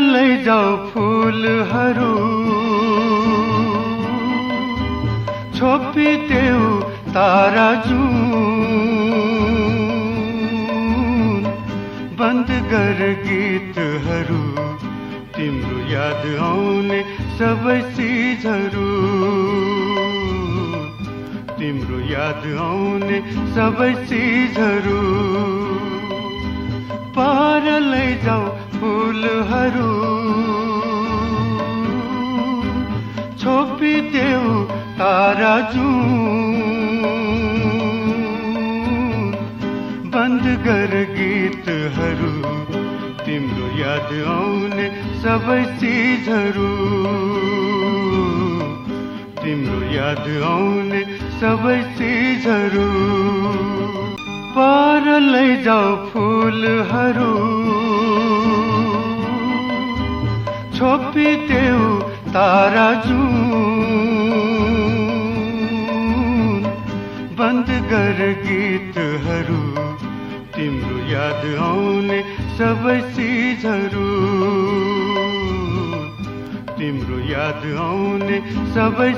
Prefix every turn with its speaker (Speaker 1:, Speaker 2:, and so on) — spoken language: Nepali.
Speaker 1: लैजाऊ फूलहरू छोपिदेऊ तारा जुन बन्द गर गीतहरू तिम्रो याद आउने सबै चिजहरू तिम्रो याद आउने सबै चिजहरू पार लैजाऊ फूलहरू छोपिदेऊ तारा जुन बन्द गर गीतहरू तिम्रो याद आउने सबै चिजहरू तिम्रो याद आउने सबै चिजहरू पार लैजाऊ फूलहरू छोपिदेऊ तारा जुन बन्द गर गीतहरू तिम्रो याद आउने सबै चिजहरू तिम्रो याद आउने सबै